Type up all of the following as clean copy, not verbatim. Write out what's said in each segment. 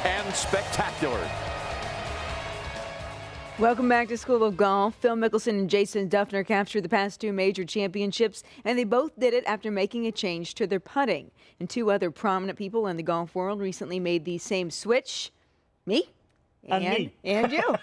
and spectacular. Welcome back to School of Golf. Phil Mickelson and Jason Dufner captured the past two major championships, and they both did it after making a change to their putting. And two other prominent people in the golf world recently made the same switch. Me. And me. And you.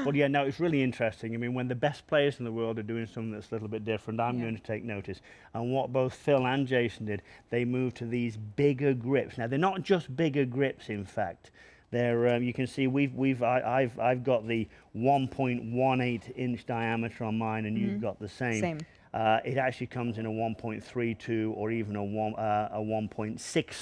Well, yeah, no, it's really interesting. I mean, when the best players in the world are doing something that's a little bit different, I'm going to take notice. And what both Phil and Jason did, they moved to these bigger grips. Now, they're not just bigger grips, in fact. They're, you can see I've got the 1.18 inch diameter on mine, and you've got the same. It actually comes in a 1.32 or even a 1.6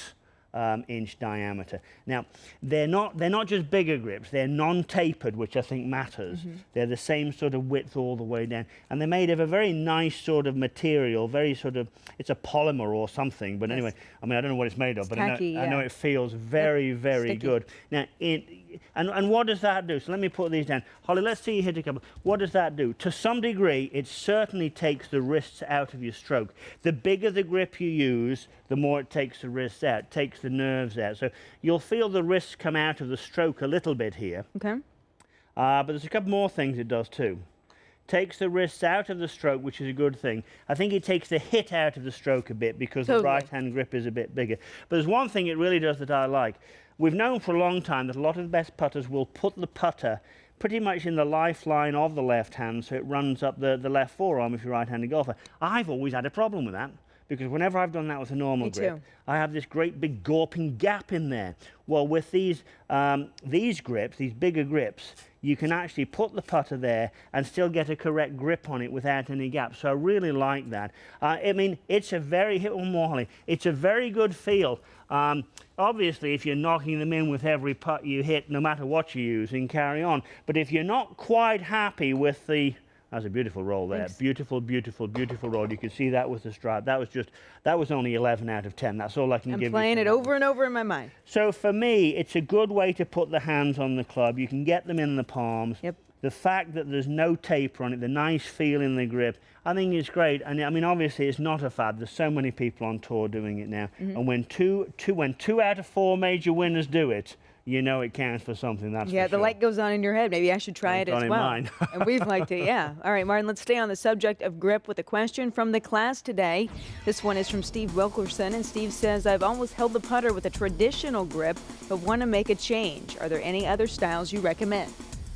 inch diameter. Now, they're not just bigger grips, they're non-tapered, which I think matters. They're the same sort of width all the way down, and they're made of a very nice sort of material, very sort of, it's a polymer or something, but anyway, I mean, I don't know what it's made of, but tacky, I know it feels very, very good. Now, and what does that do? So let me put these down. Holly, let's see you hit a couple. What does that do? To some degree, it certainly takes the wrists out of your stroke. The bigger the grip you use, the more it takes the wrists out, takes the nerves out. So you'll feel the wrists come out of the stroke a little bit here. Okay. But there's a couple more things it does too. Takes the wrists out of the stroke, which is a good thing. I think it takes the hit out of the stroke a bit because the right-hand grip is a bit bigger. But there's one thing it really does that I like. We've known for a long time that a lot of the best putters will put the putter pretty much in the lifeline of the left hand, so it runs up the left forearm if you're a right-handed golfer. I've always had a problem with that, because whenever I've done that with a normal grip, I have this great big gaping gap in there. Well, with these grips, these bigger grips, you can actually put the putter there and still get a correct grip on it without any gap. So I really like that. I mean, it's a very, hit one more, Holly, it's a very good feel. Obviously, if you're knocking them in with every putt you hit, no matter what you're using, carry on. But if you're not quite happy with the, that's a beautiful roll there. Thanks. Beautiful, beautiful, beautiful roll. You can see that with the stripe. That was only 11 out of 10. That's all I can give you. I'm playing it over and over in my mind. So for me, it's a good way to put the hands on the club. You can get them in the palms. Yep. The fact that there's no taper on it, the nice feel in the grip, I think it's great. And I mean, obviously, it's not a fad. There's so many people on tour doing it now. And when two out of 4 major winners do it, you know it counts for something, that's for sure. The light goes on in your head. Maybe I should try it as well. Mine. And we'd like to, yeah. All right, Martin, let's stay on the subject of grip with a question from the class today. This one is from Steve Wilkerson, and Steve says, I've always held the putter with a traditional grip, but want to make a change. Are there any other styles you recommend?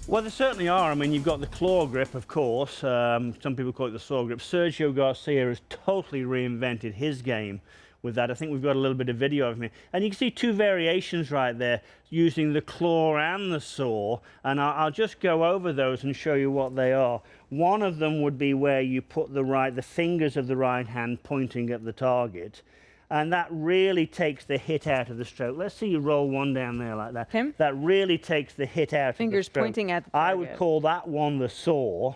Well, there certainly are. I mean, you've got the claw grip, of course. Some people call it the saw grip. Sergio Garcia has totally reinvented his game with that. I think we've got a little bit of video of me. And you can see two variations right there using the claw and the saw. And I'll just go over those and show you what they are. One of them would be where you put the fingers of the right hand pointing at the target. And that really takes the hit out of the stroke. Let's see you roll one down there like that. Him? That really takes the hit out of the stroke. Fingers pointing at the target. I would call that one the saw.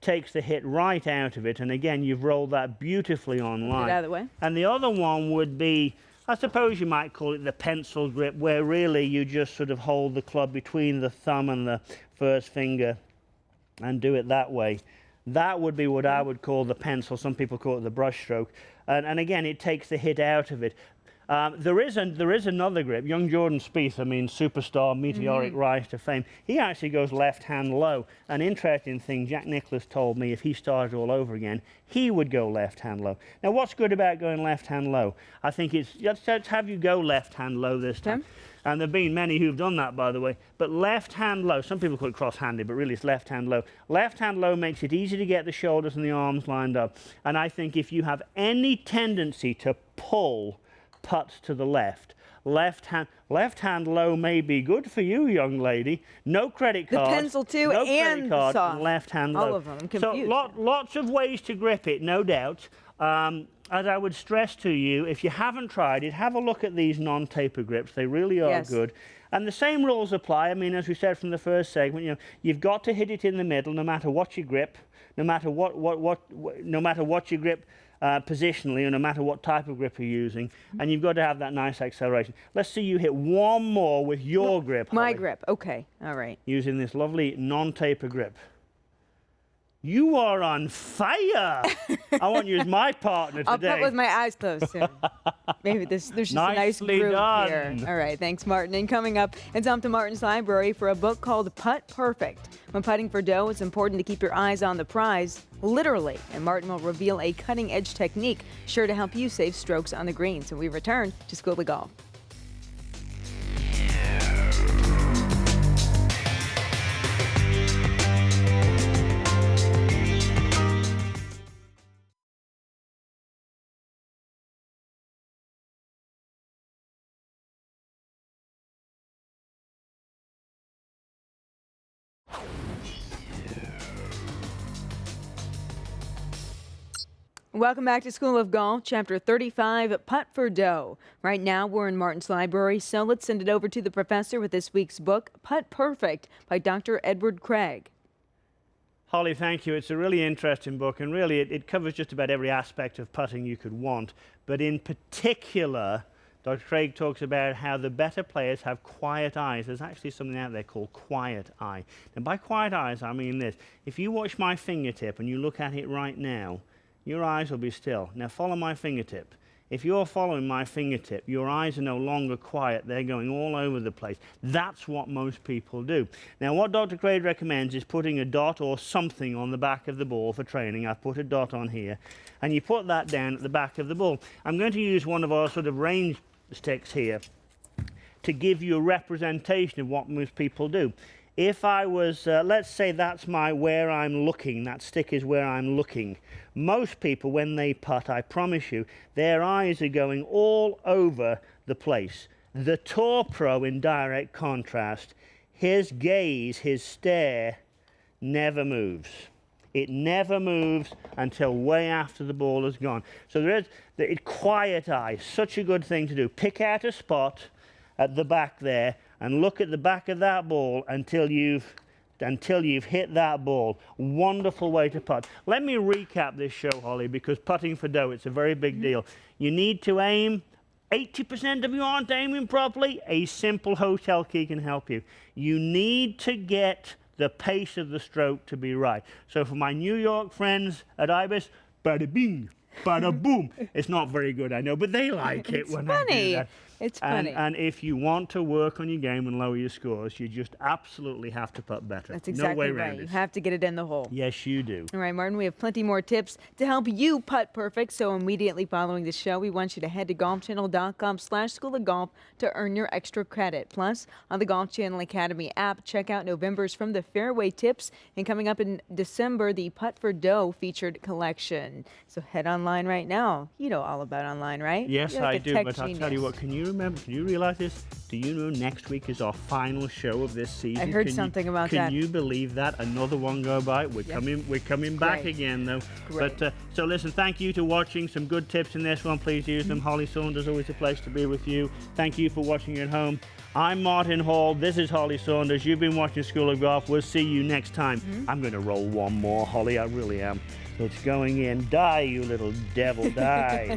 Takes the hit right out of it, and again, you've rolled that beautifully on line. Get out of the way. And the other one would be, I suppose you might call it the pencil grip, where really you just sort of hold the club between the thumb and the first finger and do it that way. That would be what I would call the pencil. Some people call it the brush stroke. And again, it takes the hit out of it. There is another grip. Young Jordan Spieth, I mean, superstar, meteoric rise to fame. He actually goes left hand low. An interesting thing, Jack Nicklaus told me if he started all over again, he would go left hand low. Now, what's good about going left hand low? I think it's, let's have you go left hand low this time. And there have been many who've done that, by the way. But left hand low, some people call it cross-handed, but really it's left hand low. Left hand low makes it easy to get the shoulders and the arms lined up. And I think if you have any tendency to pull putts to the left hand low may be good for you, young lady. No credit cards. The pencil too, no and credit cards, soft. and left hand low. All of them. I'm confused. So lots of ways to grip it, no doubt. As I would stress to you, if you haven't tried it, have a look at these non-taper grips. They really are good. And the same rules apply. I mean, as we said from the first segment, you know, you've got to hit it in the middle, no matter what you grip, no matter what you grip positionally, or no matter what type of grip you're using, and you've got to have that nice acceleration. Let's see you hit one more with your grip, My Holly, grip. Okay. All right. using this lovely non-taper grip. You are on fire. I want you as my partner today. I'll putt with my eyes closed soon. Maybe there's just a nice Nicely groove done. here. All right, thanks, Martin. And coming up, it's off to Martin's library for a book called Putt Perfect. When putting for dough, it's important to keep your eyes on the prize, literally. And Martin will reveal a cutting-edge technique sure to help you save strokes on the green. So we return to School of Golf. Welcome back to School of Golf, Chapter 35, Putt for Dough. Right now, we're in Martin's library, so let's send it over to the professor with this week's book, Putt Perfect, by Dr. Edward Craig. Holly, thank you. It's a really interesting book, and really it covers just about every aspect of putting you could want. But in particular, Dr. Craig talks about how the better players have quiet eyes. There's actually something out there called quiet eye. And by quiet eyes, I mean this. If you watch my fingertip and you look at it right now, your eyes will be still. Now follow my fingertip. If you're following my fingertip, your eyes are no longer quiet. They're going all over the place. That's what most people do. Now, what Dr. Craig recommends is putting a dot or something on the back of the ball for training. I've put a dot on here. And you put that down at the back of the ball. I'm going to use one of our sort of range sticks here to give you a representation of what most people do. If I was, let's say that's where I'm looking, that stick is where I'm looking. Most people, when they putt, I promise you, their eyes are going all over the place. The Tour Pro, in direct contrast, his gaze, his stare, never moves. It never moves until way after the ball is gone. So there is the quiet eye, such a good thing to do. Pick out a spot at the back there and look at the back of that ball until you've hit that ball. Wonderful way to putt. Let me recap this show, Holly, because putting for dough, it's a very big deal. You need to aim. 80% of you aren't aiming properly. A simple hotel key can help you. You need to get the pace of the stroke to be right. So for my New York friends at Ibis, bada bing, bada boom. It's not very good, I know, but they like it when I do that. It's funny. And if you want to work on your game and lower your scores, you just absolutely have to putt better. That's exactly no way right. around You it. have to get it in the hole. Yes, you do. All right, Martin, we have plenty more tips to help you putt perfect. So immediately following the show, we want you to head to golfchannel.com/School of Golf to earn your extra credit. Plus, on the Golf Channel Academy app, check out November's From the Fairway tips. And coming up in December, the Putt for Dough featured collection. So head online right now. You know all about online, right? Yes, You're like I a do, tech but I'll tell you genius. what, can you realize this? Do you know next week is our final show of this season? I heard something about that. Can you believe that? Another one go by. We're coming back Great. again though. Great. But so listen, thank you to watching. Some good tips in this one. Please use them. Holly Saunders, always a pleasure to be with you. Thank you for watching at home. I'm Martin Hall. This is Holly Saunders. You've been watching School of Golf. We'll see you next time. I'm going to roll one more, Holly. I really am. It's going in. Die, you little devil, die.